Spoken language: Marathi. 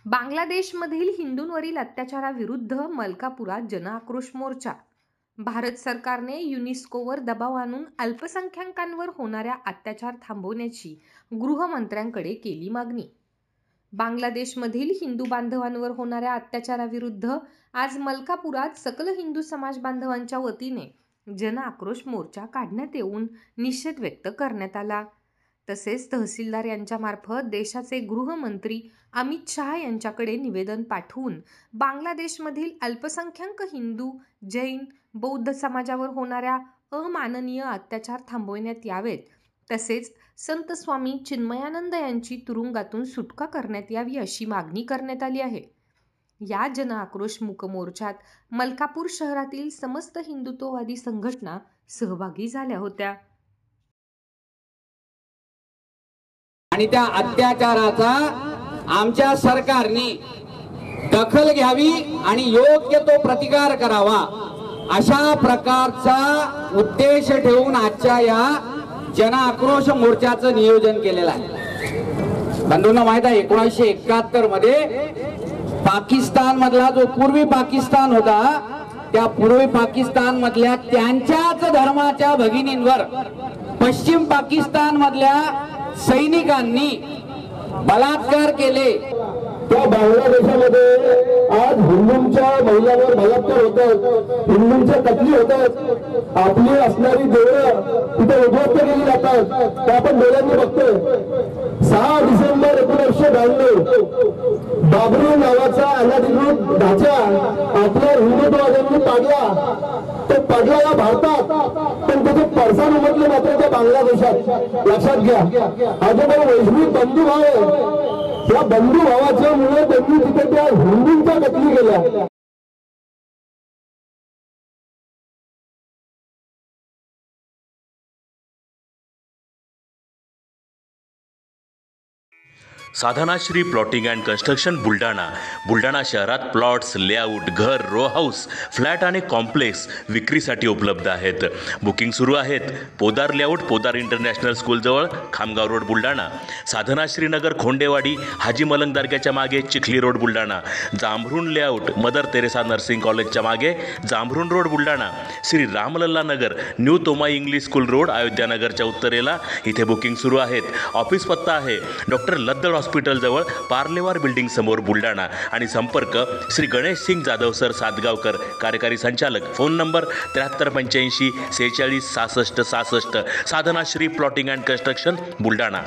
बांगलादेशमधील हिंदूंवरील अत्याचाराविरुद्ध मलकापुरात जनआक्रोश मोर्चा। भारत सरकारने युनेस्कोवर दबाव आणून अल्पसंख्याकांवर होणाऱ्या अत्याचार थांबवण्याची गृहमंत्र्यांकडे केली मागणी। बांगलादेशमधील हिंदू बांधवांवर होणाऱ्या अत्याचाराविरुद्ध आज मलकापुरात सकल हिंदू समाज बांधवांच्या वतीने जनआक्रोश मोर्चा काढण्यात येऊन निषेध व्यक्त करण्यात आला। तसेच तहसीलदार यांच्यामार्फत देशाचे गृहमंत्री अमित शहा यांच्याकडे निवेदन पाठवून बांगलादेशमधील अल्पसंख्याक हिंदू, जैन, बौद्ध समाजावर होणाऱ्या अमाननीय अत्याचार थांबवण्यात यावेत, तसेच संत स्वामी चिन्मयानंद यांची तुरुंगातून सुटका करण्यात यावी अशी मागणी करण्यात आली आहे। या जनआक्रोश मूक मोर्चात मलकापूर शहरातील समस्त हिंदुत्ववादी संघटना सहभागी झाल्या होत्या। आणि त्या अत्याचाराचा आमच्या सरकारने दखल घ्यावी आणि योग्य तो प्रतिकार करावा अशा प्रकारचा उद्देश ठेवून आजच्या या जनआक्रोश मोर्चाचं नियोजन केलेलं आहे। बंधूंना माहित आहे 1971 मध्ये पाकिस्तान मधला जो पूर्वी पाकिस्तान होता त्या पूर्वी पाकिस्तान मधल्या त्यांच्याच धर्माच्या भगिनींवर पश्चिम पाकिस्तान मधल्या सैनिकांनी बलात्कार केले। त्या बांगलादेशामध्ये आज हिंदूंच्या महिलांवर बलात्कार होतात, हिंदूंच्या कत्ली होतात, आपली असणारी देवळं तिथे उद्ध्वस्त केली जातात। ते आपण डोळ्यांनी बघतोय। 6 डिसेंबर 1992 बाबरी नावाचा अनधिकृत ढाचा आपल्या हिंदुत्ववाद्यांनी पाडला। तो पडला या भारतात, पण त्याचे पडसाद उमटले मात्र त्या बांगलादेशात। लक्षात घ्या, हा जो काही वैश्विक बंधुभाव आहे या बंधुभावाच्या मुळे त्यांनी तिथे त्या हिंदूंच्या कत्ली केल्या। Sadhanashri plotting and construction Buldhana शहरात प्लॉट्स, लेआउट, घर, रो हाऊस, फ्लॅट आणि कॉम्प्लेक्स विक्रीसाठी उपलब्ध आहेत। बुकिंग सुरू आहेत। पोदार लेआउट, पोदार इंटरनॅशनल स्कूलजवळ, खामगाव रोड, बुलढाणा। साधनाश्री नगर, खोंडेवाडी, हाजी मलंग दर्ग्याच्या मागे, Chikhli road, Buldhana. Jambhrun layout, Mother Teresa nursing कॉलेजच्या मागे, Jambhrun road, Buldhana. Shri Ramlalla Nagar, new Tomai English school road, अयोध्यानगरच्या उत्तरेला, इथे बुकिंग सुरू आहेत। ऑफिस पत्ता आहे डॉक्टर लद्दड हॉस्पिटल जवळ, पार्लेवार बिल्डिंग समोर, बुलढाणा। आणि संपर्क श्री गणेश सिंग जाधव सर सातगावकर, कार्यकारी संचालक। Phone number 7385 46 66 66। Sadhanashri plotting and construction, Buldhana.